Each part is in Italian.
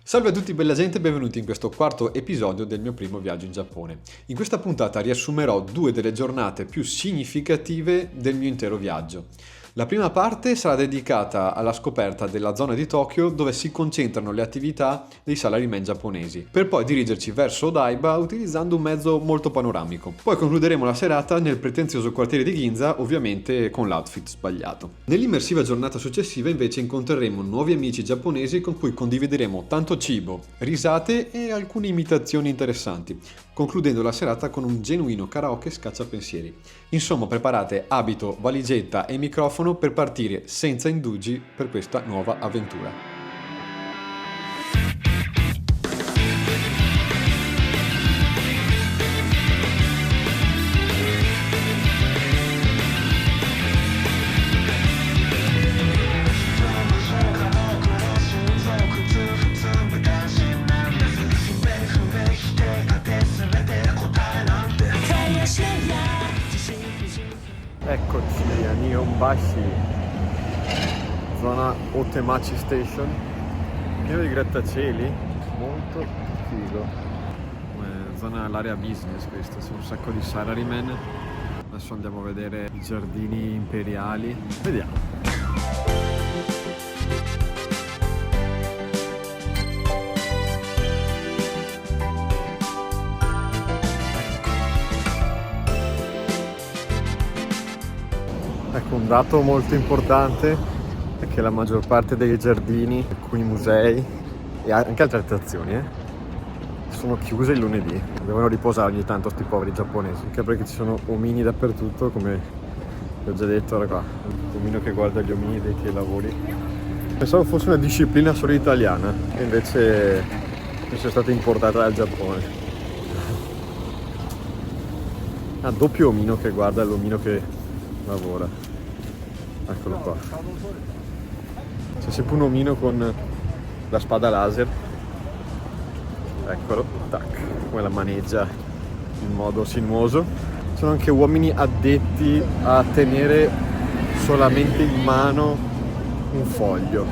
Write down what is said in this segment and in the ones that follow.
Salve a tutti bella gente e benvenuti in questo quarto episodio del mio primo viaggio in Giappone. In questa puntata riassumerò due delle giornate più significative del mio intero viaggio. La prima parte sarà dedicata alla scoperta della zona di Tokyo dove si concentrano le attività dei salaryman giapponesi, per poi dirigerci verso Odaiba utilizzando un mezzo molto panoramico. Poi concluderemo la serata nel pretenzioso quartiere di Ginza, ovviamente con l'outfit sbagliato. Nell'immersiva giornata successiva invece incontreremo nuovi amici giapponesi con cui condivideremo tanto cibo, risate e alcune imitazioni interessanti, concludendo la serata con un genuino karaoke scacciapensieri. Insomma, preparate abito, valigetta e microfono per partire senza indugi per questa nuova avventura. Eccoci a Nihonbashi, zona Otemachi Station, pieno di grattacieli, molto figo. Zona all'area business questa, c'è un sacco di salaryman. Adesso andiamo a vedere i giardini imperiali, vediamo. Ecco, un dato molto importante è che la maggior parte dei giardini, alcuni musei e anche altre attrazioni sono chiuse il lunedì. Devono riposare ogni tanto sti poveri giapponesi, anche perché ci sono omini dappertutto, come vi ho già detto. Ora qua, l'omino che guarda gli omini dei tuoi lavori. Pensavo fosse una disciplina solo italiana e invece è stata importata dal Giappone. Doppio omino che guarda l'omino che lavora. Eccolo qua. C'è sempre un omino con la spada laser. Eccolo, tac, come la maneggia in modo sinuoso. Ci sono anche uomini addetti a tenere solamente in mano un foglio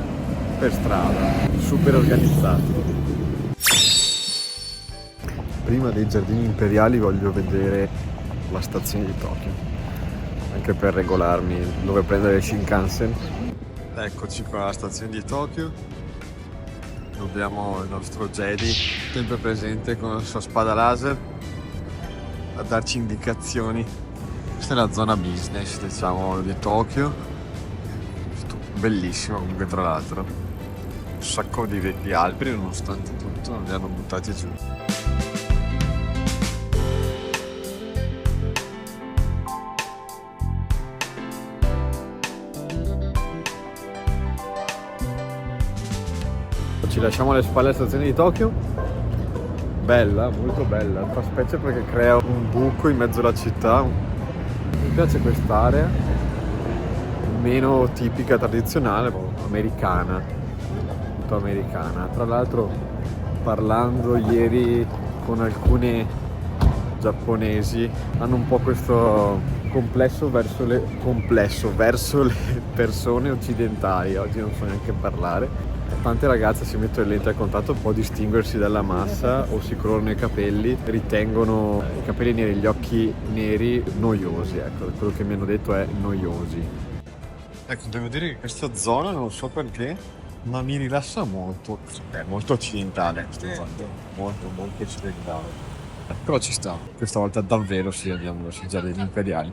per strada, super organizzati. Prima dei giardini imperiali voglio vedere la stazione di Tokyo, anche per regolarmi dove prendere il Shinkansen. Eccoci qua alla stazione di Tokyo. Abbiamo il nostro Jedi sempre presente con la sua spada laser a darci indicazioni. Questa è la zona business, diciamo, di Tokyo. Bellissimo comunque, tra l'altro. Un sacco di alberi, nonostante tutto non li hanno buttati giù. Ci lasciamo alle spalle la stazione di Tokyo. Bella, molto bella, fa specie perché crea un buco in mezzo alla città. Mi piace quest'area, meno tipica, tradizionale, americana, molto americana. Tra l'altro, parlando ieri con alcuni giapponesi, hanno un po' questo complesso verso le persone occidentali. Oggi non so neanche parlare. Tante ragazze si mettono le lenti a contatto, può distinguersi dalla massa, o si colorano i capelli, ritengono i capelli neri, gli occhi neri noiosi. Ecco, quello che mi hanno detto è noiosi. Ecco, devo dire che questa zona, non so perché, ma mi rilassa molto. È molto occidentale questa zona, molto occidentale. Però ci sta, questa volta davvero sì, andiamo sui giardini imperiali.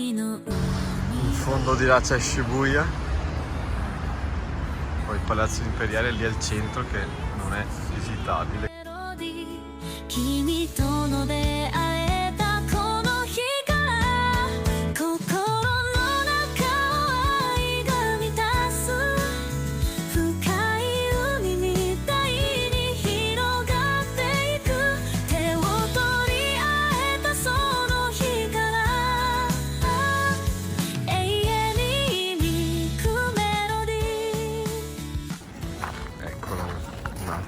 In fondo di là c'è Shibuya, poi il palazzo imperiale lì al centro che non è visitabile.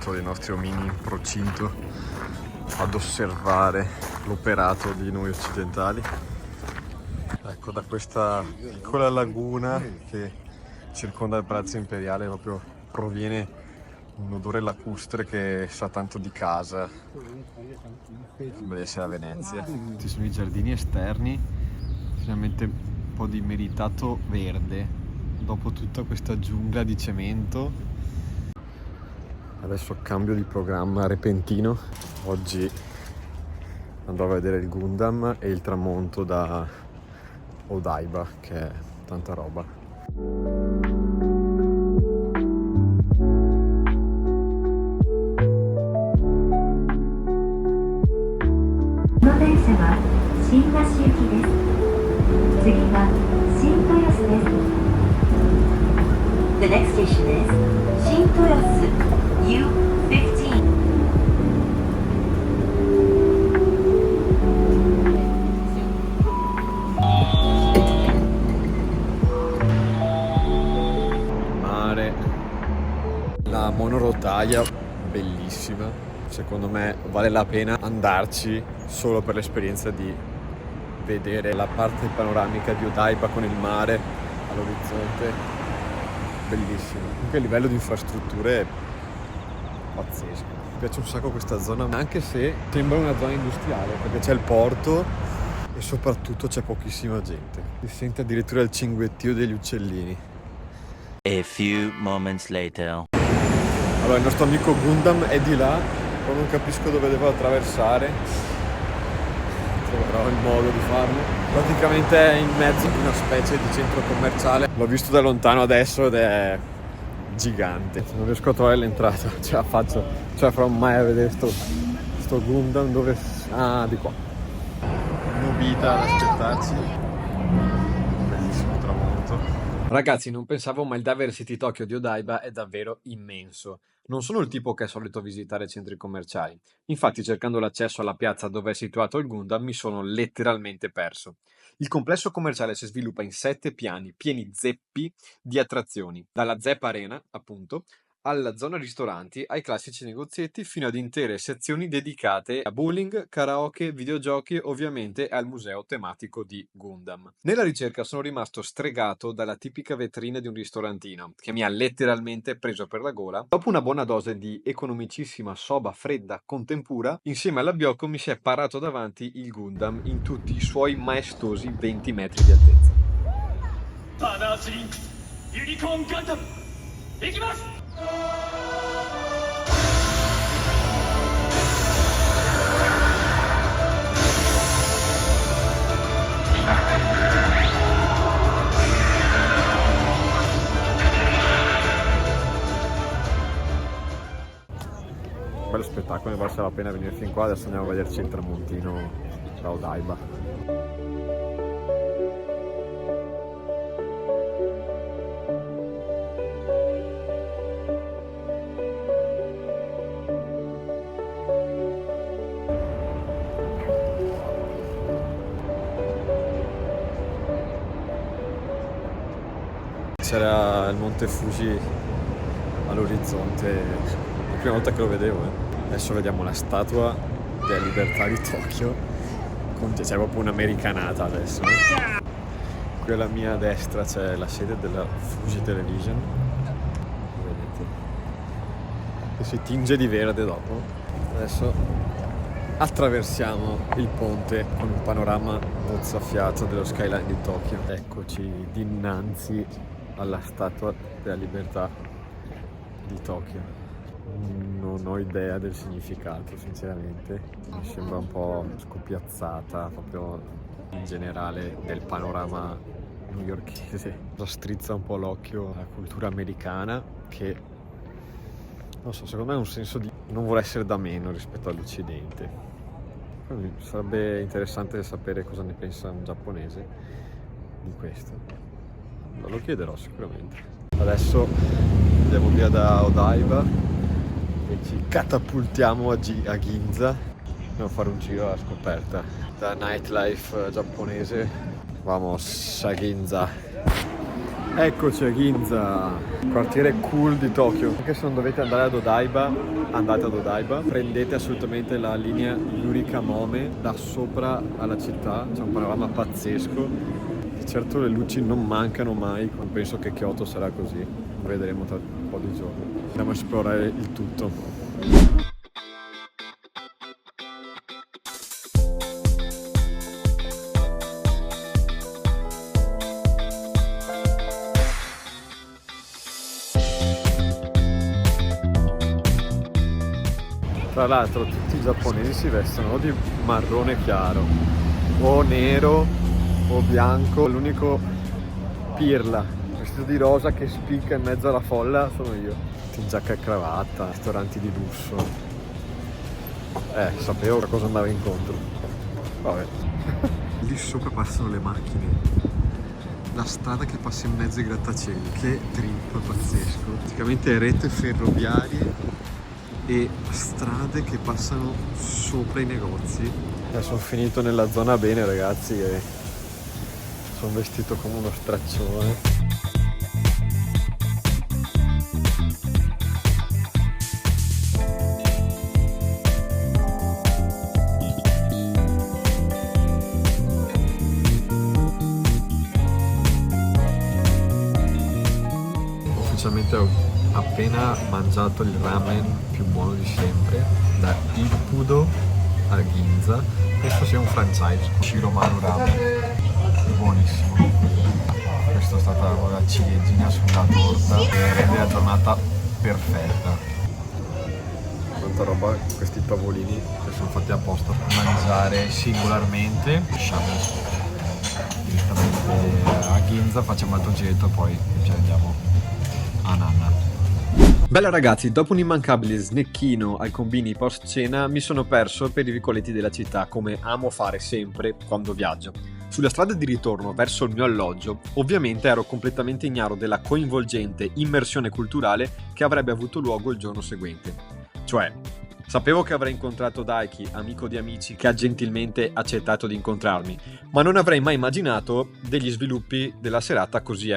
portato i nostri omini in procinto ad osservare l'operato di noi occidentali. Ecco, da questa piccola laguna che circonda il Palazzo Imperiale proprio proviene un odore lacustre che sa tanto di casa. Sembra di essere a Venezia. Questi sono i giardini esterni, finalmente un po' di meritato verde dopo tutta questa giungla di cemento. Adesso cambio di programma repentino. Oggi andrò a vedere il Gundam e il tramonto da Odaiba, che è tanta roba. この電車は新橋行きです。次は新豊洲です。The next station is 新豊洲 U15. Mare, la monorotaia bellissima. Secondo me vale la pena andarci solo per l'esperienza di vedere la parte panoramica di Odaiba con il mare all'orizzonte. Bellissimo. Comunque a livello di infrastrutture è pazzesco. Mi piace un sacco questa zona, anche se sembra una zona industriale, perché c'è il porto e soprattutto c'è pochissima gente. Si sente addirittura il cinguettio degli uccellini. A few moments later. Allora, il nostro amico Gundam è di là, però non capisco dove devo attraversare. Troverò il modo di farlo. Praticamente è in mezzo a una specie di centro commerciale. L'ho visto da lontano adesso ed è gigante. Non riesco a trovare l'entrata, ce la faccio. Cioè farò mai a vedere sto Gundam dove... Ah, di qua. Nobita ad aspettarci. Bellissimo tramonto. Ragazzi, non pensavo, ma il Diversity Tokyo di Odaiba è davvero immenso. Non sono il tipo che è solito visitare centri commerciali. Infatti, cercando l'accesso alla piazza dove è situato il Gundam, mi sono letteralmente perso. Il complesso commerciale si sviluppa in 7 piani, pieni zeppi di attrazioni. Dalla Zepp Arena, appunto, alla zona ristoranti, ai classici negozietti, fino ad intere sezioni dedicate a bowling, karaoke, videogiochi e ovviamente al museo tematico di Gundam. Nella ricerca sono rimasto stregato dalla tipica vetrina di un ristorantino, che mi ha letteralmente preso per la gola. Dopo una buona dose di economicissima soba fredda con tempura, insieme all'abbiocco mi si è parato davanti il Gundam in tutti i suoi maestosi 20 metri di altezza. Unicorn Gundam! Ikimasu! Bello spettacolo, ne valse la pena venire fin qua. Adesso andiamo a vederci il tramontino da Odaiba. C'era il Monte Fuji all'orizzonte, la prima volta che lo vedevo. Adesso vediamo la Statua della Libertà di Tokyo, c'è proprio un'americanata adesso. Qui alla mia destra c'è la sede della Fuji Television, vedete, che si tinge di verde dopo. Adesso attraversiamo il ponte con un panorama mozzafiato dello skyline di Tokyo. Eccoci dinanzi alla Statua della Libertà di Tokyo. Non ho idea del significato, sinceramente. Mi sembra un po' scoppiazzata proprio in generale del panorama newyorkese. Strizza un po' l'occhio alla cultura americana che, non so, secondo me ha un senso di non vuole essere da meno rispetto all'Occidente. Quindi sarebbe interessante sapere cosa ne pensa un giapponese di questo. Lo chiederò sicuramente. Adesso andiamo via da Odaiba e ci catapultiamo a Ginza. Andiamo a fare un giro alla scoperta da nightlife giapponese. Vamos a Ginza. Eccoci a Ginza, quartiere cool di Tokyo. Anche se non dovete andare ad Odaiba, andate ad Odaiba. Prendete assolutamente la linea Yurikamome da sopra alla città, c'è un panorama pazzesco. Di certo le luci non mancano mai, penso che Kyoto sarà così, lo vedremo tra un po' di giorni. Andiamo a esplorare il tutto. Tra l'altro tutti i giapponesi si vestono o di marrone chiaro, o nero, o bianco. L'unico pirla, vestito di rosa che spicca in mezzo alla folla sono io. Tutti in giacca e cravatta, ristoranti di lusso. Sapevo a cosa andavo incontro. Vabbè. Lì sopra passano le macchine. La strada che passa in mezzo ai grattacieli. Che trip pazzesco. Praticamente rete ferroviarie e strade che passano sopra i negozi. Sono finito nella zona bene, ragazzi, e sono vestito come uno straccione. Ufficialmente ho appena mangiato il ramen più buono di sempre da Ippudo a Ginza. Questo sia un franchise, Shiromaru Ramen, buonissimo. Questa è stata una ciliegina sulla torta che rende la giornata perfetta. Quanta roba, questi tavolini che sono fatti apposta per mangiare singolarmente. Usciamo direttamente a Ginza, facciamo altro giretto e poi ci andiamo a Nana. Bella ragazzi, dopo un immancabile snecchino ai combini post cena mi sono perso per i vicoletti della città, come amo fare sempre quando viaggio. Sulla strada di ritorno verso il mio alloggio, ovviamente ero completamente ignaro della coinvolgente immersione culturale che avrebbe avuto luogo il giorno seguente. Cioè, sapevo che avrei incontrato Daiki, amico di amici che ha gentilmente accettato di incontrarmi, ma non avrei mai immaginato degli sviluppi della serata così,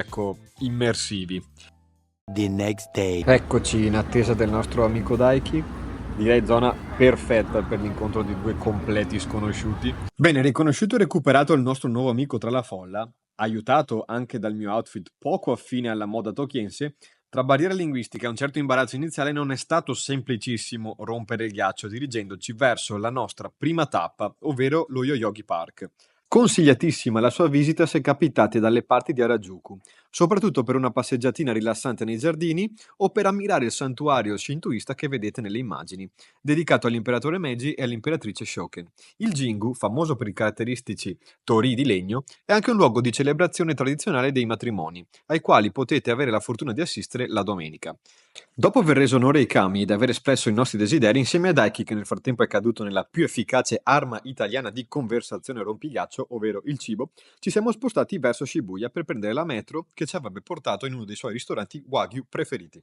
immersivi. The next day. Eccoci in attesa del nostro amico Daiki, direi zona perfetta per l'incontro di due completi sconosciuti. Bene, riconosciuto e recuperato il nostro nuovo amico tra la folla, aiutato anche dal mio outfit poco affine alla moda tokiense, tra barriera linguistica e un certo imbarazzo iniziale non è stato semplicissimo rompere il ghiaccio dirigendoci verso la nostra prima tappa, ovvero lo Yoyogi Park. Consigliatissima la sua visita se capitate dalle parti di Harajuku, soprattutto per una passeggiatina rilassante nei giardini o per ammirare il santuario shintoista che vedete nelle immagini, dedicato all'imperatore Meiji e all'imperatrice Shoken. Il Jingu, famoso per i caratteristici torii di legno, è anche un luogo di celebrazione tradizionale dei matrimoni, ai quali potete avere la fortuna di assistere la domenica. Dopo aver reso onore ai kami ed aver espresso i nostri desideri, insieme a Daiki, che nel frattempo è caduto nella più efficace arma italiana di conversazione rompigliaccio, ovvero il cibo, ci siamo spostati verso Shibuya per prendere la metro che ci avrebbe portato in uno dei suoi ristoranti Wagyu preferiti.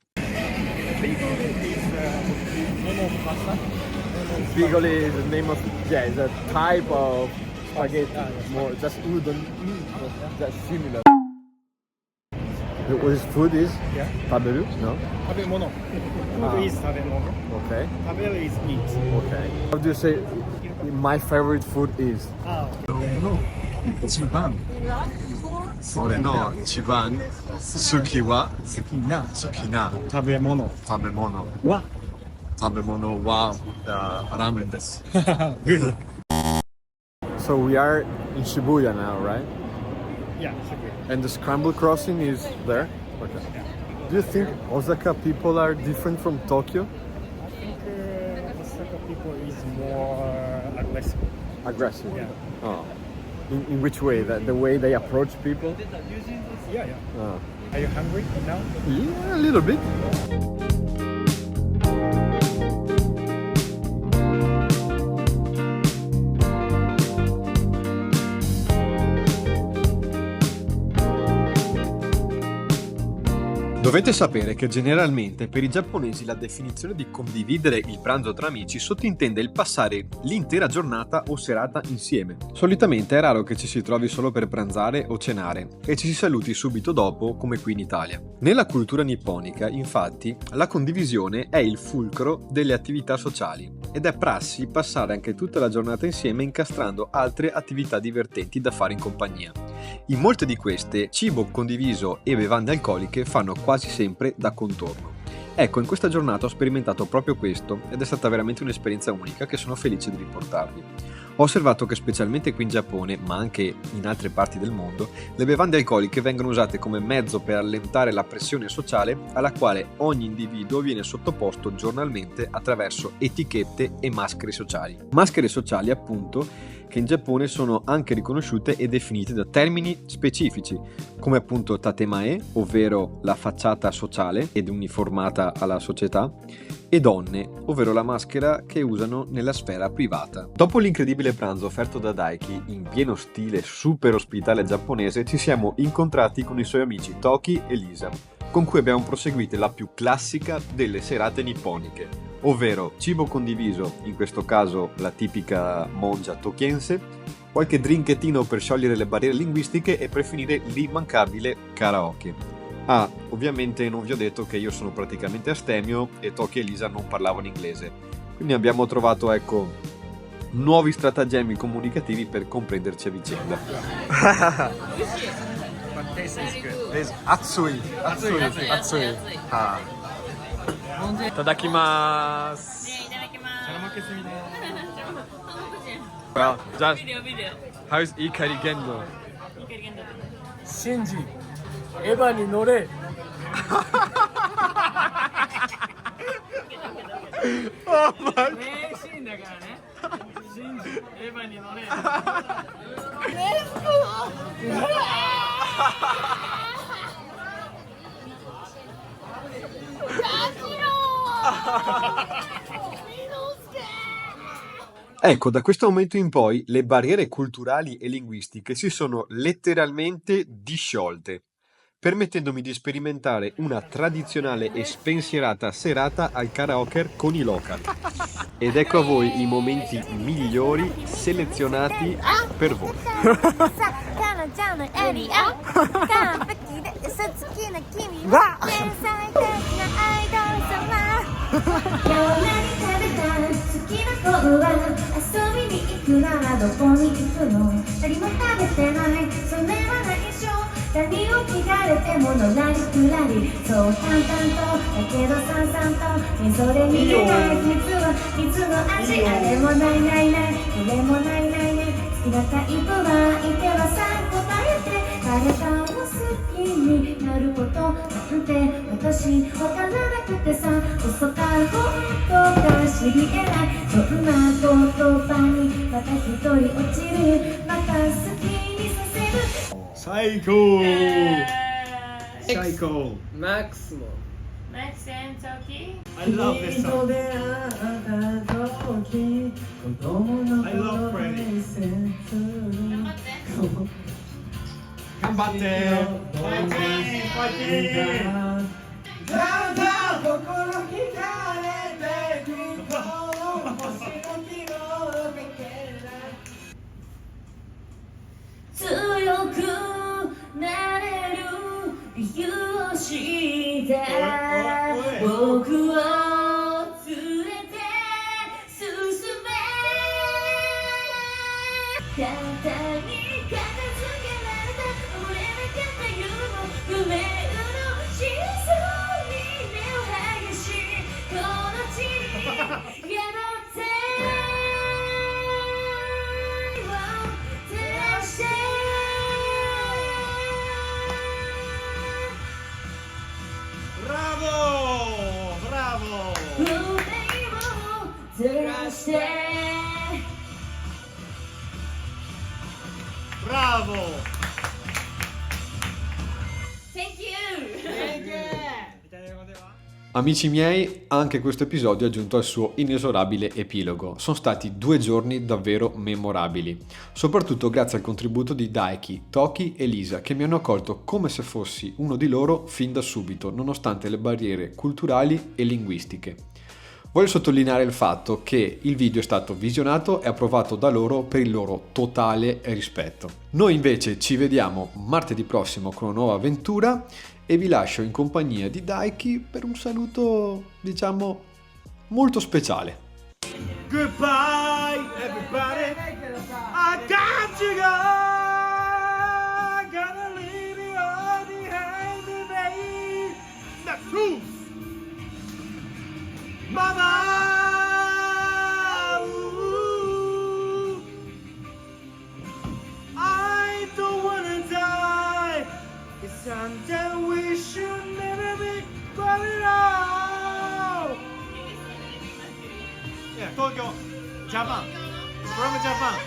Bigoli is the name of, it's a type of spaghetti, more just udon, just similar. What his food is? Yeah. Taberu? No? 食べ物 Food is 食べ物 Okay. 食べる is eat Okay. How do you say my favorite food is? あ Chiban. No, Chiban. Sukiwa. 好きな Sukina. 食べ物 Tabemono. は Tabemono wa ramen desu. Good So we are in Shibuya now, right? Yeah, Shibuya. And the scramble crossing is there? Okay. Do you think Osaka people are different from Tokyo? I think Osaka people is more aggressive. Aggressive? Yeah. Oh. In which way? The way they approach people? Yeah. Oh. Are you hungry now? Yeah, a little bit. Dovete sapere che generalmente per i giapponesi la definizione di condividere il pranzo tra amici sottintende il passare l'intera giornata o serata insieme. Solitamente è raro che ci si trovi solo per pranzare o cenare e ci si saluti subito dopo come qui in Italia. Nella cultura nipponica, infatti, la condivisione è il fulcro delle attività sociali ed è prassi passare anche tutta la giornata insieme incastrando altre attività divertenti da fare in compagnia. In molte di queste, cibo condiviso e bevande alcoliche fanno quasi sempre da contorno. Ecco, in questa giornata ho sperimentato proprio questo ed è stata veramente un'esperienza unica che sono felice di riportarvi. Ho osservato che specialmente qui in Giappone, ma anche in altre parti del mondo, le bevande alcoliche vengono usate come mezzo per allentare la pressione sociale alla quale ogni individuo viene sottoposto giornalmente attraverso etichette e maschere sociali. Maschere sociali, appunto, che in Giappone sono anche riconosciute e definite da termini specifici, come appunto tatemae, ovvero la facciata sociale ed uniformata alla società, e donne, ovvero la maschera che usano nella sfera privata. Dopo l'incredibile pranzo offerto da Daiki, in pieno stile super ospitale giapponese, ci siamo incontrati con i suoi amici Toki e Lisa, con cui abbiamo proseguito la più classica delle serate nipponiche, ovvero cibo condiviso, in questo caso la tipica mongia tokiense, qualche drinkettino per sciogliere le barriere linguistiche e per finire l'immancabile karaoke. Ah, ovviamente non vi ho detto che io sono praticamente astemio e Toki e Lisa non parlavano inglese, quindi abbiamo trovato, ecco, nuovi stratagemmi comunicativi per comprenderci a vicenda. Atsui. Ah. Tadakimasu. Well, just how's Ikari Gendo? シンジ、エヴァに乗れ。名シーンだからね。シンジ、エヴァに乗れ。Ecco, da questo momento in poi le barriere culturali e linguistiche si sono letteralmente disciolte, permettendomi di sperimentare una tradizionale e spensierata serata al karaoke con i local. Ed ecco a voi i momenti migliori selezionati per voi. 彼女のエリア完璧で嘘つきな君は天才的なアイドル様夜に食べた好きな子は遊びに行くならどこに行くの何も食べてないそれは内緒何を聞かれてものらりくらりそう淡々とだけどさんさんとみぞれ逃げない実は水の味あれもないないないこれもないないね好きなタイプはいてはさ答えて誰かを好きになることなんて私わからなくてさ嘘か本当か知り得ないそんな言葉にまた一人落ちるまた好きにさせる最高最高 Maximo. Max and Toki. I love this song I love Freddy 頑張ってファイティングだんだん心惹かれてくと星の色がけない強くなれる理由を知って僕を連れて進め簡単に片付けられた溺れなかった夜も夢の真相に目を剥がしこの地に宿って照らしてブラボーブラボー胸を照らしてブラボー Thank you! Amici miei, anche questo episodio è giunto al suo inesorabile epilogo. Sono stati 2 giorni davvero memorabili, soprattutto grazie al contributo di Daiki, Toki e Lisa, che mi hanno accolto come se fossi uno di loro fin da subito, nonostante le barriere culturali e linguistiche. Voglio sottolineare il fatto che il video è stato visionato e approvato da loro per il loro totale rispetto. Noi invece ci vediamo martedì prossimo con una nuova avventura e vi lascio in compagnia di Daiki per un saluto, diciamo, molto speciale. Goodbye, everybody. I got to go. Gotta leave you all behind me, babe. The truth, mama. Ooh. I don't wanna die. It's something we should never be falling out. Yeah, Tokyo, Japan. From Japan.